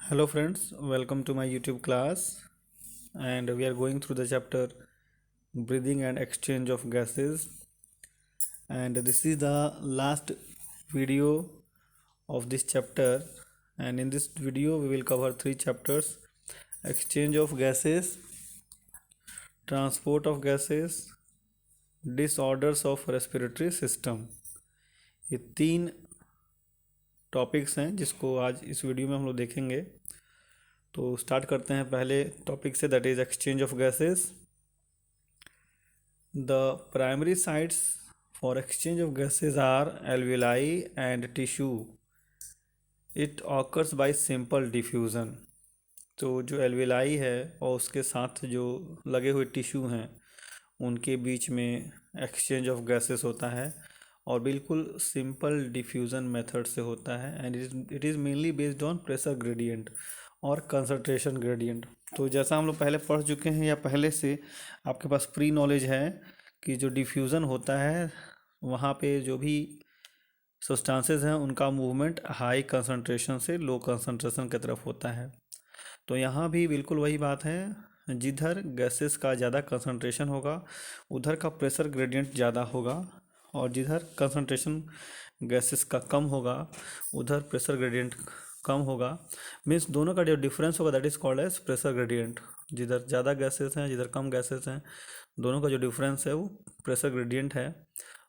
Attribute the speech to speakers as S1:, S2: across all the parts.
S1: Hello friends, welcome to my YouTube class and we are going through the chapter breathing and exchange of gases, and this is the last video of this chapter. And in this video we will cover three chapters: exchange of gases, transport of gases, disorders of respiratory system। ये तीन topics हैं जिसको आज इस video में हम लोग देखेंगे। तो स्टार्ट करते हैं पहले टॉपिक से, that is exchange of gases. The primary sites for exchange of gases are alveoli and tissue. It occurs by simple diffusion. तो जो alveoli है और उसके साथ जो लगे हुए टिश्यू हैं उनके बीच में एक्सचेंज ऑफ गैसेस होता है और बिल्कुल सिंपल डिफ्यूज़न मेथड से होता है। And it is mainly based on pressure gradient और कंसंट्रेशन ग्रेडियंट। तो जैसा हम लोग पहले पढ़ चुके हैं या पहले से आपके पास प्री नॉलेज है कि जो डिफ्यूज़न होता है वहाँ पे जो भी सब्सटेंसेस हैं उनका मूवमेंट हाई कंसंट्रेशन से लो कंसंट्रेशन की तरफ होता है। तो यहाँ भी बिल्कुल वही बात है, जिधर गैसेस का ज़्यादा कंसंट्रेशन होगा उधर का प्रेशर ग्रेडियंट ज़्यादा होगा, और जिधर कंसंट्रेशन गैसेस का कम होगा उधर प्रेशर ग्रेडियंट कम होगा। मीन्स दोनों का जो डिफरेंस होगा that is called as pressure gradient. जिधर ज़्यादा गैसेस हैं जिधर कम गैसेस हैं, दोनों का जो डिफरेंस है वो प्रेशर ग्रेडियंट है,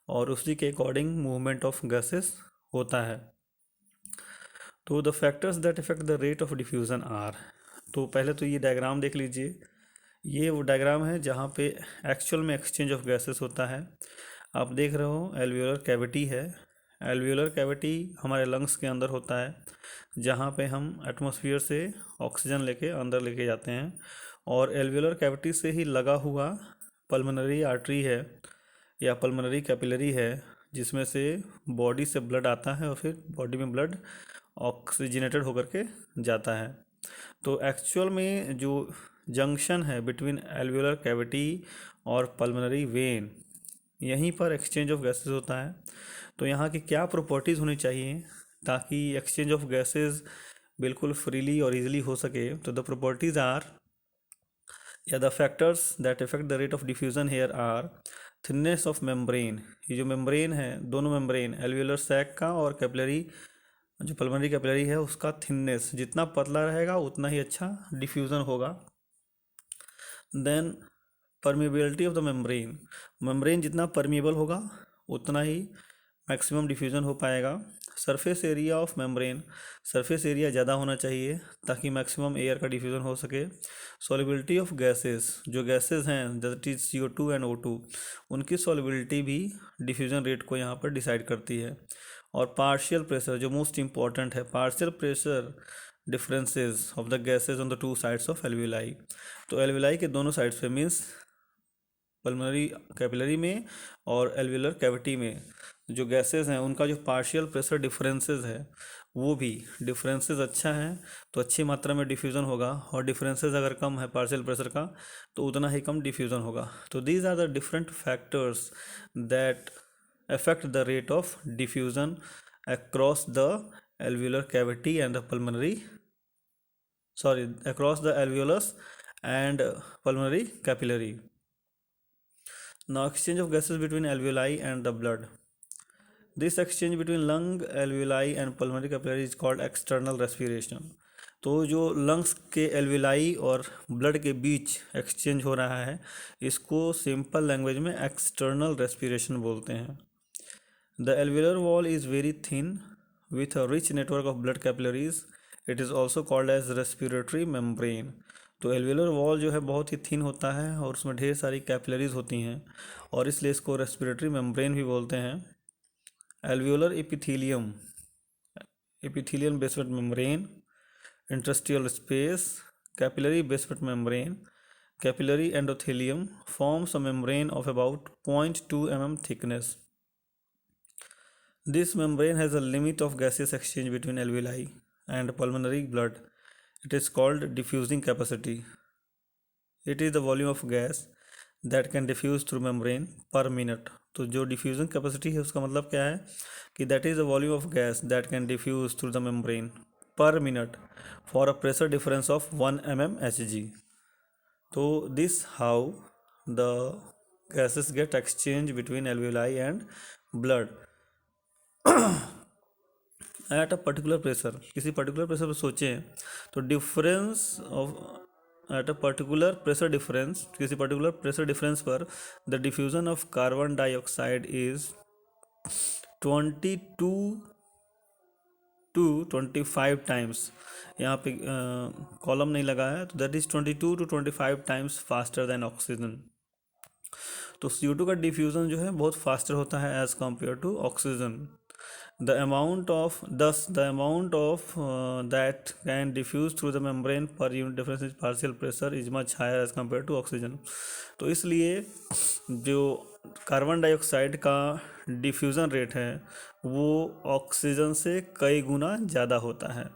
S1: और उसी के अकॉर्डिंग मूवमेंट ऑफ गैसेस होता है। तो the factors that effect the rate of diffusion are. तो पहले तो ये डायग्राम देख लीजिए। ये वो डायग्राम है जहाँ पे एक्चुअल में एक्सचेंज ऑफ गैसेस होता है। आप देख रहे हो एल्वियोलर कैविटी है। एल्वियोलर कैविटी हमारे लंग्स के अंदर होता है, जहाँ पे हम एटमॉस्फेयर से ऑक्सीजन लेके अंदर लेके जाते हैं। और एल्वियोलर कैविटी से ही लगा हुआ पल्मोनरी आर्टरी है या पल्मोनरी कैपिलरी है, जिसमें से बॉडी से ब्लड आता है और फिर बॉडी में ब्लड ऑक्सीजनेटेड होकर के जाता है। तो एक्चुअल में जो जंक्शन है बिटवीन एल्वियोलर कैविटी और पल्मोनरी वेन, यहीं पर एक्सचेंज ऑफ गैसेस होता है। तो यहाँ की क्या प्रॉपर्टीज़ होनी चाहिए ताकि एक्सचेंज ऑफ गैसेस बिल्कुल फ्रीली और इजीली हो सके? तो द प्रॉपर्टीज़ आर या the factors that effect the rate of diffusion here are thinness of membrane. ये जो मेम्ब्रेन है, दोनों मेम्ब्रेन एल्वियोलर सैक का और कैपिलरी जो पल्मोनरी कैपिलरी है उसका थिननेस जितना पतला रहेगा उतना ही अच्छा डिफ्यूज़न होगा। Then permeability of the membrane, membrane जितना परमेबल होगा उतना ही मैक्सिमम डिफ्यूज़न हो पाएगा। Surface area of membrane, surface area ज़्यादा होना चाहिए ताकि मैक्सिमम एयर का डिफ्यूज़न हो सके। सॉल्युबिलिटी ऑफ गैसेस, जो गैसेस हैं that is CO2 and O2, उनकी सॉल्युबिलिटी भी डिफ्यूज़न रेट को यहाँ पर डिसाइड करती है। और पार्शियल प्रेशर जो मोस्ट इंपॉर्टेंट है, partial pressure differences of the gases on the two sides of alveoli. तो एल्वियोलाई के दोनों साइड्स पे मीन्स पल्मोनरी कैपिलरी में और एल्वियोलर कैविटी में जो गैसेस हैं उनका जो पार्शियल प्रेशर डिफरेंसेस है वो भी डिफरेंसेस अच्छा है तो अच्छी मात्रा में डिफ्यूज़न होगा, और डिफरेंसेस अगर कम है पार्शियल प्रेशर का तो उतना ही कम डिफ्यूज़न होगा। तो these are the different factors that affect the rate of diffusion across the alveolar cavity and the pulmonary, sorry, across the alveolus and pulmonary capillary. Now exchange of gases between alveoli and the blood. This exchange between lung, alveoli and pulmonary capillary is called external respiration. तो जो lungs के alveoli और blood के बीच exchange हो रहा है इसको simple language में एक्सटर्नल रेस्पिरेशन बोलते हैं। The alveolar wall is very thin with a rich network of blood capillaries. It is also called as respiratory membrane. तो एल्वियोलर वॉल जो है बहुत ही थिन होता है और उसमें ढेर सारी कैपिलरीज होती हैं और इसलिए इसको रेस्पिरेटरी मेम्ब्रेन भी बोलते हैं। Alveolar epithelium, epithelium basement membrane, interstitial space, capillary basement membrane, capillary endothelium forms a membrane of about 0.2 mm thickness. This membrane has a limit of gaseous exchange between alveoli and pulmonary blood. It is called diffusing capacity. It is the volume of gas that can diffuse through membrane per minute. तो जो diffusion capacity है उसका मतलब क्या है कि that is the volume of gas that can diffuse through the membrane per minute for a pressure difference of 1 mmHg. So this how the gases get exchanged between alveoli and blood at a particular pressure. किसी particular pressure पर सोचें तो difference of at a particular pressure difference, किसी particular pressure difference पर the diffusion of carbon dioxide is 22 to 25 times. यहाँ पे column नहीं लगा है, तो that is 22 to 25 times faster than oxygen. तो CO2 का डिफ्यूज़न जो है बहुत फास्टर होता है as compare to oxygen. The amount of that can diffuse through the membrane per unit difference in partial pressure is much higher as compared to oxygen. तो इसलिए जो कार्बन डाइऑक्साइड का डिफ्यूज़न रेट है वो oxygen से कई गुना ज़्यादा होता है.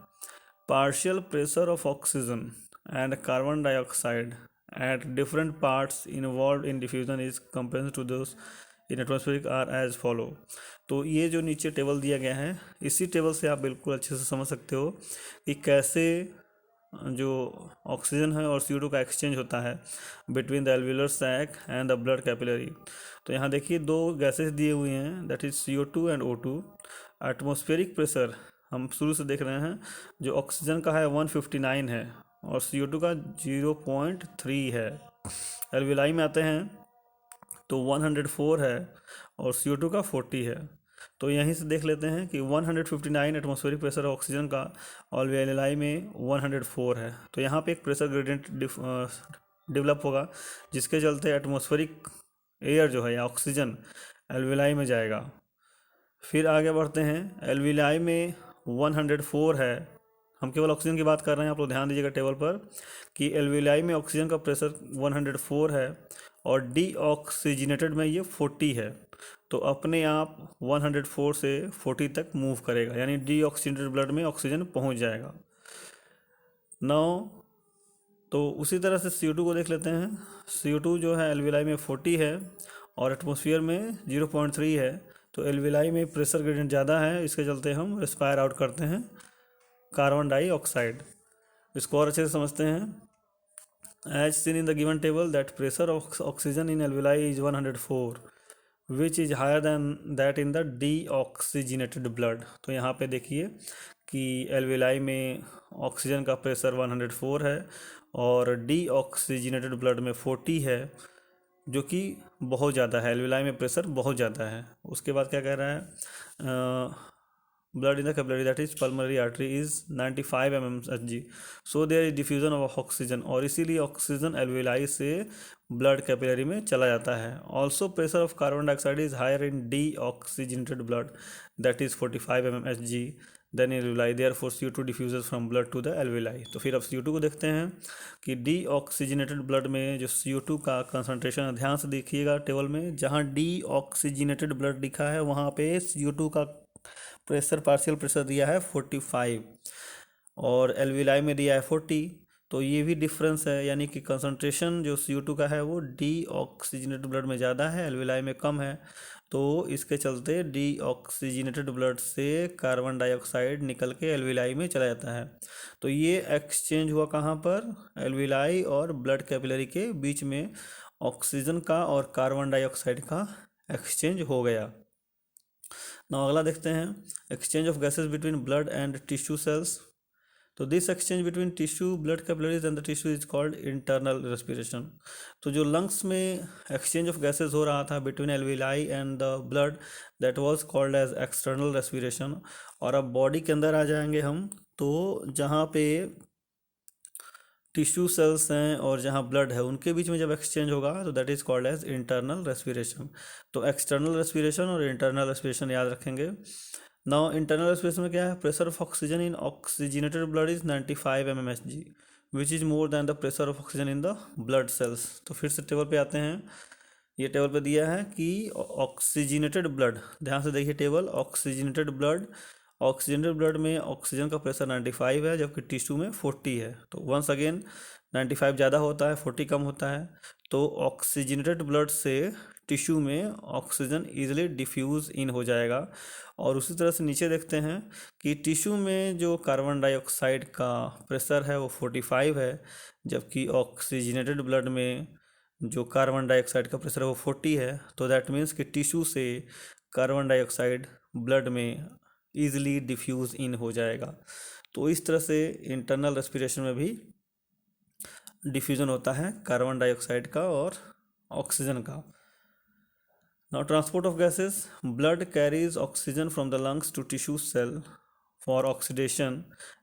S1: Partial pressure of oxygen and carbon dioxide at different parts involved in diffusion is compared to those in atmospheric are as follow. तो ये जो नीचे टेबल दिया गया है इसी टेबल से आप बिल्कुल अच्छे से समझ सकते हो कि कैसे जो ऑक्सीजन है और CO2 का एक्सचेंज होता है between the alveolar sac and the blood capillary. तो यहाँ देखिए दो गैसेस दिए हुए हैं, that is CO2 and O2. Atmospheric pressure हम शुरू से देख रहे हैं, जो ऑक्सीजन का है 159 है और CO2 का 0.3 है. एल्वेलाई में आते हैं तो 104 है और CO2 का 40 है. तो यहीं से देख लेते हैं कि 159 एटमॉस्फेरिक प्रेशर ऑक्सीजन का और एल्वेलाई में 104 है. तो यहाँ पे एक प्रेशर ग्रेडियंट डेवलप होगा जिसके चलते एटमॉस्फेरिक एयर जो है या ऑक्सीजन एल्वेलाई में जाएगा. फिर आगे बढ़ते हैं, एल्वेलाई में 104 है, हम केवल ऑक्सीजन की बात कर रहे हैं, आप लोग ध्यान दीजिएगा टेबल पर कि एल्वेलाई में ऑक्सीजन का प्रेशर 104 है और डीऑक्सीजनेटेड में ये 40 है. तो अपने आप 104 से 40 तक मूव करेगा, यानी डीऑक्सीजनेटेड ब्लड में ऑक्सीजन पहुंच जाएगा. नाउ तो उसी तरह से CO2 को देख लेते हैं. CO2 जो है एल्वेलाई में 40 है और एटमॉस्फेयर में 0.3 है. तो एल्वेलाई में प्रेशर ग्रेडियंट ज़्यादा है, इसके चलते हम रेस्पायर आउट करते हैं कार्बन डाइऑक्साइड. इसको और अच्छे से समझते हैं. As seen in the given table that pressure of oxygen in alveoli is 104, which is higher than that in the deoxygenated blood. तो यहाँ पे देखिए कि एल्वेलाई में ऑक्सीजन का प्रेशर 104 है और डीऑक्सीजनेटेड ब्लड में 40 है, जो कि बहुत ज़्यादा है. एल्वेलाई में प्रेशर बहुत ज़्यादा है. उसके बाद क्या कह रहा है, blood in the capillary that is pulmonary artery is 95 mmHg. So there is diffusion of oxygen और इसीलिए ऑक्सीजन एल्वेलाई से ब्लड कैपिलरी में चला जाता है. Also pressure of carbon dioxide is higher in deoxygenated blood that is 45 mmHg then alveoli, therefore CO2 diffuses from blood to the alveoli. तो फिर अब CO2 को देखते हैं कि डीऑक्सीजनेटेड ब्लड में जो CO2 का कंसनट्रेशन, ध्यान से देखिएगा टेबल में, जहाँ डीऑक्सीजनेटेड ब्लड लिखा है वहाँ पे CO2 का प्रेशर पार्शियल प्रेशर दिया है 45 और एल्वेलाई में दिया है 40. तो ये भी डिफरेंस है, यानी कि कंसंट्रेशन जो CO2 का है वो डीऑक्सीजनेटेड ब्लड में ज़्यादा है, एल्वेलाई में कम है. तो इसके चलते डीऑक्सीजनेटेड ब्लड से कार्बन डाइऑक्साइड निकल के एल्वेलाई में चला जाता है. तो ये एक्सचेंज हुआ कहाँ पर, एल्वेलाई और ब्लड कैपिलरी के बीच में ऑक्सीजन का और कार्बन डाइऑक्साइड का एक्सचेंज हो गया. नाउ अगला देखते हैं, exchange of gases between blood and tissue cells. तो this exchange between tissue blood capillaries and the tissue is called internal respiration. तो जो लंग्स में एक्सचेंज ऑफ गैसेस हो रहा था between alveoli and the blood, that was called as external respiration. और अब body के अंदर आ जाएंगे हम, तो जहाँ पे टिश्यू सेल्स हैं और जहाँ ब्लड है उनके बीच में जब एक्सचेंज होगा तो that is called as internal respiration. तो एक्सटर्नल रेस्पिरेशन और इंटरनल रेस्पिरेशन याद रखेंगे. नाउ इंटरनल रेस्पिरेशन में क्या है, pressure of oxygen in oxygenated blood is 95 mmHg which is more than the pressure of oxygen in the blood cells. तो फिर से टेबल पे आते हैं. ये टेबल पे दिया है कि ऑक्सीजनेटेड ब्लड, ध्यान से देखिए table, oxygenated blood, oxygenated blood में ऑक्सीजन का प्रेशर 95 है जबकि टिश्यू में 40 है. तो वंस अगेन 95 ज़्यादा होता है, 40 कम होता है. तो ऑक्सीजनेटेड ब्लड से टिश्यू में ऑक्सीजन ईजिली डिफ्यूज़ इन हो जाएगा। और उसी तरह से नीचे देखते हैं कि टिश्यू में जो कार्बन डाइऑक्साइड का प्रेशर है वो 45 है, जबकि ऑक्सीजनेटेड ब्लड में जो कार्बन डाइऑक्साइड का प्रेशर है वो 40 है। तो दैट मीन्स कि टिश्यू से कार्बन डाइऑक्साइड ब्लड में ईजिली डिफ्यूज़ इन हो जाएगा। तो इस तरह से इंटरनल रेस्पिरेशन में भी डिफ्यूजन होता है कार्बन डाइऑक्साइड का और ऑक्सीजन का। Now transport of gases. Blood carries oxygen from the lungs to tissue cell for oxidation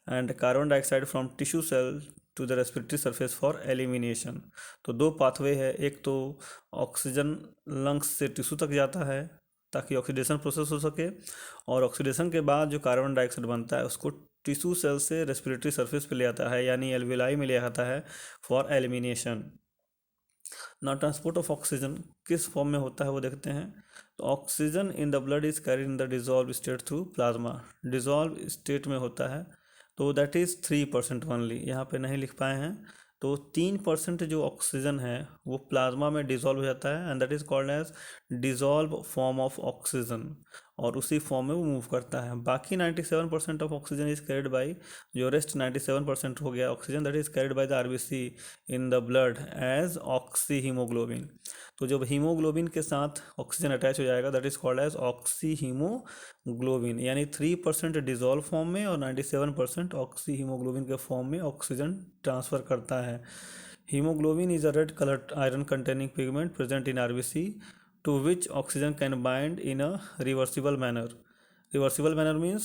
S1: and carbon dioxide from tissue cell to the respiratory surface for elimination. तो दो pathway है, एक तो oxygen lungs से tissue तक जाता है ताकि ऑक्सीडेशन प्रोसेस हो सके, और ऑक्सीडेशन के बाद जो कार्बन डाइऑक्साइड बनता है उसको टिश्यू सेल से रेस्पिरेटरी सरफेस पे ले आता है, यानी एल्विलाई में ले आता है फॉर एलिमिनेशन। ना ट्रांसपोर्ट ऑफ ऑक्सीजन किस फॉर्म में होता है वो देखते हैं। तो oxygen in the blood is carried in the dissolve state through plasma. Dissolve state में होता है, तो दैट इज़ 3% ओनली, यहाँ पे नहीं लिख पाए हैं। तो 3% जो ऑक्सीजन है वो प्लाज्मा में डिजॉल्व हो जाता है, and that is called as dissolve form of oxygen, और उसी फॉर्म में वो मूव करता है। बाकी 97% of oxygen is carried by, जो रेस्ट 97% हो गया oxygen, that is carried by the RBC in the blood as oxy haemoglobin. तो जब हीमोग्लोबिन के साथ ऑक्सीजन अटैच हो जाएगा that is called as oxy haemoglobin, यानी 3% डिजॉल्व फॉर्म में और 97% ऑक्सी हीमोग्लोबिन के फॉर्म में ऑक्सीजन ट्रांसफ़र करता है। Haemoglobin is a red coloured iron containing pigment present in RBC to which oxygen can bind in a reversible manner. Reversible manner means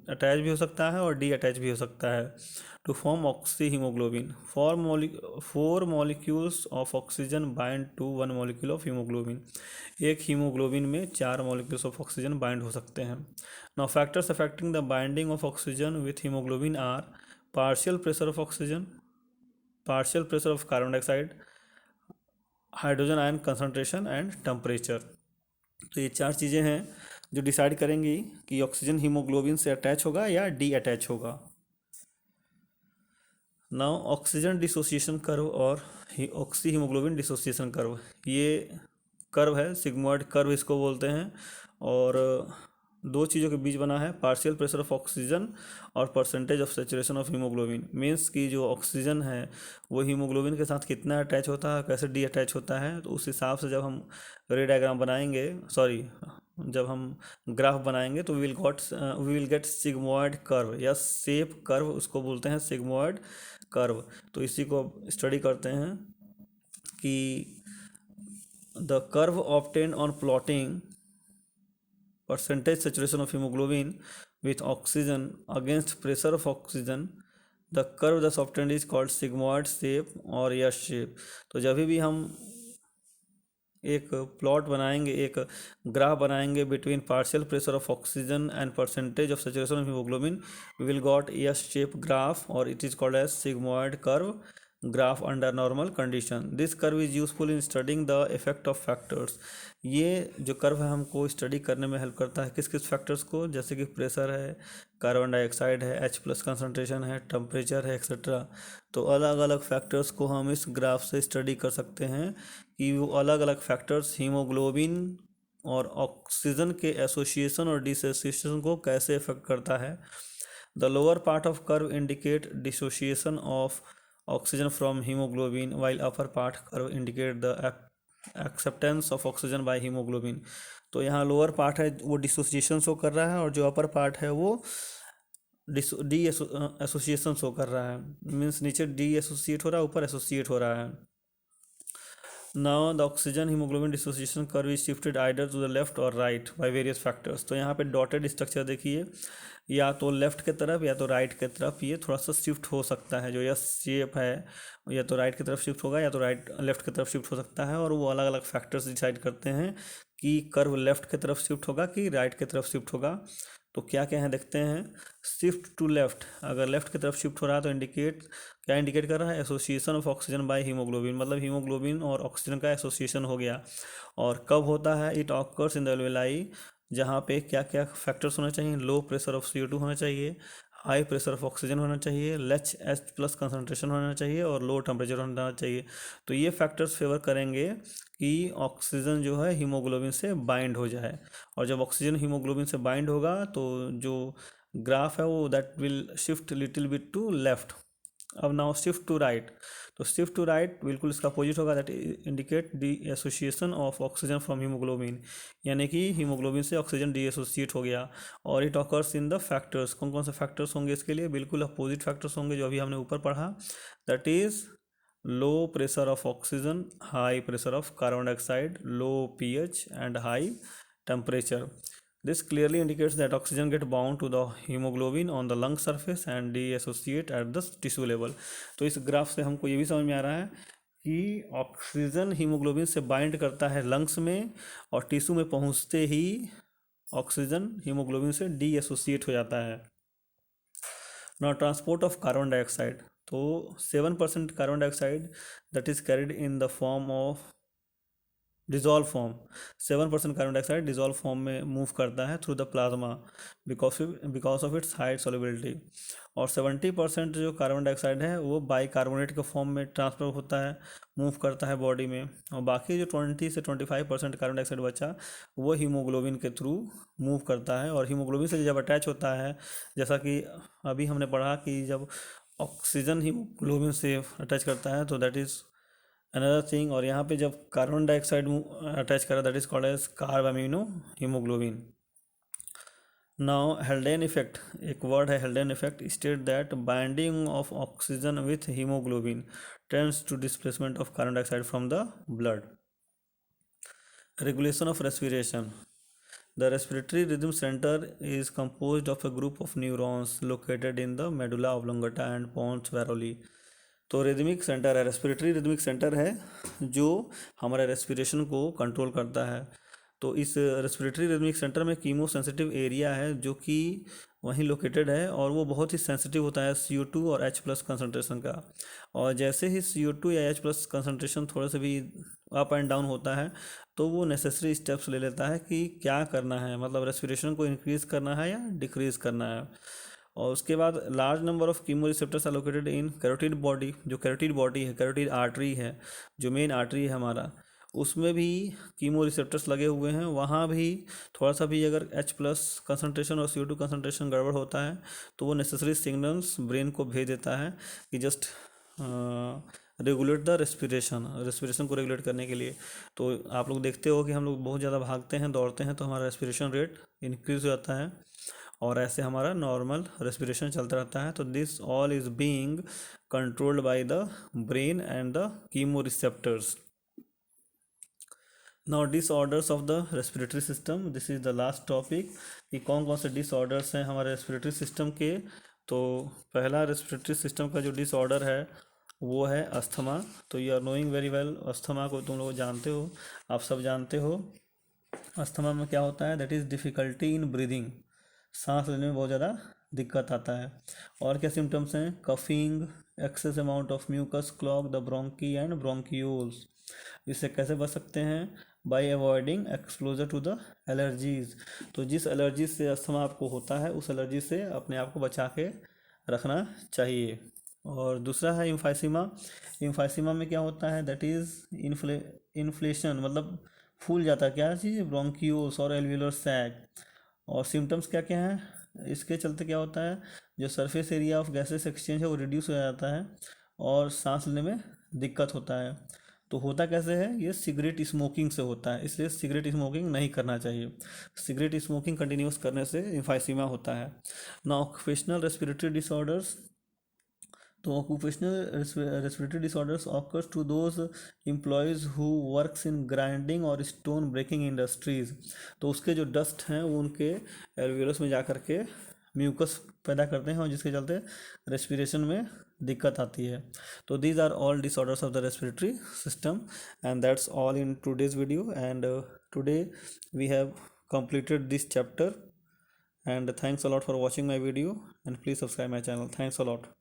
S1: attach भी हो सकता है और डी अटैच भी हो सकता है, to form oxyhaemoglobin. 4 molecules of oxygen bind to 1 molecule of haemoglobin. एक हीमोग्लोबिन में 4 मॉलिक्यूल्स ऑफ ऑक्सीजन बाइंड हो सकते हैं। Now factors affecting the binding of oxygen with haemoglobin are partial pressure of oxygen, partial pressure of carbon dioxide, hydrogen ion concentration and temperature. तो ये 4 चीज़ें हैं जो डिसाइड करेंगी कि ऑक्सीजन हीमोग्लोबिन से अटैच होगा या डी अटैच होगा। नाउ ऑक्सीजन डिसोसिएशन कर्व और ऑक्सी हीमोग्लोबिन डिसोसिएशन कर्व, ये कर्व है, सिग्मॉइड कर्व इसको बोलते हैं, और दो चीज़ों के बीच बना है, पार्शियल प्रेशर ऑफ ऑक्सीजन और percentage of saturation of haemoglobin. Means कि जो ऑक्सीजन है वो हीमोग्लोबिन के साथ कितना अटैच होता है, कैसे डी अटैच होता है, तो उस हिसाब से जब हम रे डायग्राम बनाएंगे, जब हम ग्राफ बनाएंगे तो we will get sigmoid curve या शेप कर्व, उसको बोलते हैं सिग्मॉइड कर्व। तो इसी को स्टडी करते हैं कि the curve obtained on plotting percentage saturation of hemoglobin with oxygen against pressure of oxygen, the curve thus obtained is called sigmoid shape और यस शेप। तो जब भी हम एक प्लॉट बनाएंगे, एक ग्राफ बनाएंगे between partial pressure of oxygen and percentage of saturation of haemoglobin, we will got S shape graph और it is called as sigmoid curve graph under normal condition. This curve is useful in studying the effect of factors. ये जो curve है हमको study करने में help करता है किस किस फैक्टर्स को, जैसे कि प्रेशर है, कार्बन डाइऑक्साइड है, H+ कंसनट्रेशन है, टेम्परेचर है, एक्सेट्रा। तो अलग अलग फैक्टर्स को हम इस ग्राफ से स्टडी कर सकते हैं कि वो अलग अलग फैक्टर्स हीमोग्लोबिन और ऑक्सीजन के एसोसिएशन और डिसोसिएशन को कैसे इफेक्ट करता है। The lower part of curve indicate dissociation of oxygen from haemoglobin while upper part curve indicate the acceptance of oxygen by hemoglobin। तो यहाँ लोअर पार्ट है वो डिसोसिएशन शो कर रहा है और जो अपर पार्ट है वो डी एसोसिएशन शो कर रहा है। मीन्स नीचे डी एसोसिएट हो रहा है, ऊपर एसोसिएट हो रहा है। Now the oxygen haemoglobin dissociation curve is shifted either to the left और राइट बाय वेरियस फैक्टर्स। तो यहाँ पे डॉटेड स्ट्रक्चर देखिए, या तो लेफ्ट के तरफ या तो राइट के तरफ ये थोड़ा सा शिफ्ट हो सकता है। जो यस शेप है या तो राइट की तरफ शिफ्ट होगा या तो लेफ्ट की तरफ शिफ्ट हो सकता है, और वो अलग अलग फैक्टर्स डिसाइड करते हैं कि कर्व लेफ्ट की तरफ शिफ्ट होगा कि राइट की तरफ शिफ्ट होगा। तो क्या क्या है देखते हैं। शिफ्ट टू लेफ्ट, अगर लेफ्ट की तरफ शिफ्ट हो रहा है तो क्या इंडिकेट कर रहा है, association of oxygen by haemoglobin, मतलब हीमोग्लोबिन और ऑक्सीजन का एसोसिएशन हो गया। और कब होता है, it occurs in the alveoli, जहाँ पे क्या क्या फैक्टर्स होना चाहिए, लो प्रेशर ऑफ CO2 होना चाहिए, हाई प्रेशर ऑफ ऑक्सीजन होना चाहिए, लेच एच प्लस कंसनट्रेशन होना चाहिए और लो टेम्परेचर होना चाहिए। तो ये फैक्टर्स फेवर करेंगे कि ऑक्सीजन जो है हीमोग्लोबिन से बाइंड हो जाए। और जब ऑक्सीजन हीमोग्लोबिन से बाइंड होगा तो जो ग्राफ है वो that will shift little bit to left. अब नाउ शिफ्ट टू राइट, तो शिफ्ट टू राइट बिल्कुल इसका अपोजिट होगा, that indicate dissociation of oxygen from haemoglobin, यानी कि हीमोग्लोबिन से ऑक्सीजन डी एसोसिएट हो गया। और it occurs in the factors, कौन कौन से फैक्टर्स होंगे इसके लिए, बिल्कुल अपोजिट फैक्टर्स होंगे जो अभी हमने ऊपर पढ़ा, that is low pressure of oxygen, high pressure of carbon dioxide, low pH and high temperature. This clearly indicates that oxygen get bound to the hemoglobin on the lung surface and dissociate at the tissue level। तो इस graph से हमको ये भी समझ में आ रहा है कि ऑक्सीजन हीमोग्लोबिन से बाइंड करता है लंग्स में और टिश्यू में पहुंचते ही ऑक्सीजन हीमोग्लोबिन से डी एसोसिएट हो जाता है। Now transport of carbon dioxide, तो 7% carbon dioxide that is carried in the form of dissolve form, 7% carbon dioxide dissolve form में मूव करता है through the plasma because of its high solubility. और 70% जो carbon dioxide है वो bicarbonate के form में ट्रांसफर होता है, मूव करता है बॉडी में। और बाकी जो 20 से 25% कार्बन डाइऑक्साइड बचा वो हीमोग्लोबिन के थ्रू मूव करता है। और हीमोग्लोबिन से जब अटैच होता है, जैसा कि अभी हमने पढ़ा कि जब ऑक्सीजन हीमोग्लोबिन से अटैच करता है तो दैट इज़ अनदर थिंग। और यहाँ पे जब कार्बन डाइऑक्साइड अटैच करा that is called as carbaminohaemoglobin. Now Haldane effect, एक वर्ड है Haldane effect, state that binding of oxygen with haemoglobin tends to displacement of carbon dioxide from the blood. Regulation of respiration, the respiratory rhythm center is composed of a group of neurons located in the medulla oblongata and pons varoli। तो rhythmic centre है, respiratory rhythmic centre है जो हमारे respiration को control करता है। तो इस रेस्पिरेटरी रिदमिक सेंटर में कीमो सेंसिटिव एरिया है जो कि वहीं लोकेटेड है और वो बहुत ही सेंसिटिव होता है CO2 और H प्लस कंसनट्रेशन का। और जैसे ही CO2 या H प्लस कंसनट्रेशन थोड़ा सा भी अप एंड डाउन होता है तो वो नेसेसरी स्टेप्स ले लेता है कि क्या करना है, मतलब रेस्पिरेशन को इंक्रीज़ करना है या डिक्रीज़ करना है। और उसके बाद large number of chemoreceptors are located in carotid body, जो कैरोटिड बॉडी है, कैरोटिड आर्टरी है, जो मेन आर्टरी है हमारा, उसमें भी कीमो रिसेप्टर्स लगे हुए हैं। वहाँ भी थोड़ा सा भी अगर H प्लस कंसनट्रेशन और CO2 कंसनट्रेशन गड़बड़ होता है तो वो नेसेसरी सिग्नल्स ब्रेन को भेज देता है कि जस्ट रेगुलेट द रेस्पिरेशन को रेगुलेट करने के लिए। तो आप लोग देखते हो कि हम लोग बहुत ज़्यादा भागते हैं, दौड़ते हैं, तो हमारा रेस्पिरेशन रेट इंक्रीज हो जाता है और ऐसे हमारा नॉर्मल रेस्पिरेशन चलता रहता है। तो this all is being controlled by the brain and the chemo receptors. Now disorders of the respiratory system, this is the last topic कि कौन कौन से डिसऑर्डर्स हैं हमारे रेस्पिरेटरी सिस्टम के। तो पहला रेस्पिरेटरी सिस्टम का जो डिसऑर्डर है वो है अस्थमा। तो you are knowing very well, asthma को तुम लोग जानते हो, आप सब जानते हो। अस्थमा में क्या होता है, that is difficulty in breathing, सांस लेने में बहुत ज़्यादा दिक्कत आता है। और क्या सिम्टम्स हैं, coughing, excess amount of mucus clog the bronchi and bronchioles. इससे कैसे बच सकते हैं, by avoiding exposure to the allergies. तो जिस एलर्जी से अस्थमा आपको होता है उस एलर्जी से अपने आप को बचा के रखना चाहिए। और दूसरा है इम्फाइसीमा। इम्फाइसीमा में क्या होता है, दैट इज़ इन्फ्लेशन, मतलब फूल जाता है क्या चीज़, ब्रोंक्यूल्स और एल्वियोलर सैक। और सिम्टम्स क्या क्या हैं इसके चलते, क्या होता है, जो surface area of gases exchange है वो रिड्यूस हो जाता है और सांस लेने में दिक्कत होता है। तो होता कैसे है, ये सिगरेट स्मोकिंग से होता है, इसलिए सिगरेट स्मोकिंग नहीं करना चाहिए। सिगरेट स्मोकिंग कंटिन्यूस करने से इम्फाइसीमा होता है। ना ऑक्यूपेशनल रेस्पिरेटरी डिसऑर्डर्स, तो occupational respiratory disorders occurs to those employees who works in grinding और स्टोन ब्रेकिंग इंडस्ट्रीज़। तो उसके जो डस्ट हैं वो उनके एल्वियोलस में जा कर के म्यूकस पैदा करते हैं और जिसके चलते रेस्पिरेशन में दिक्कत आती है। तो these are all disorders of the respiratory system and that's all in today's video. And today we have completed this chapter and thanks a lot for watching my video and please subscribe my channel. Thanks a lot.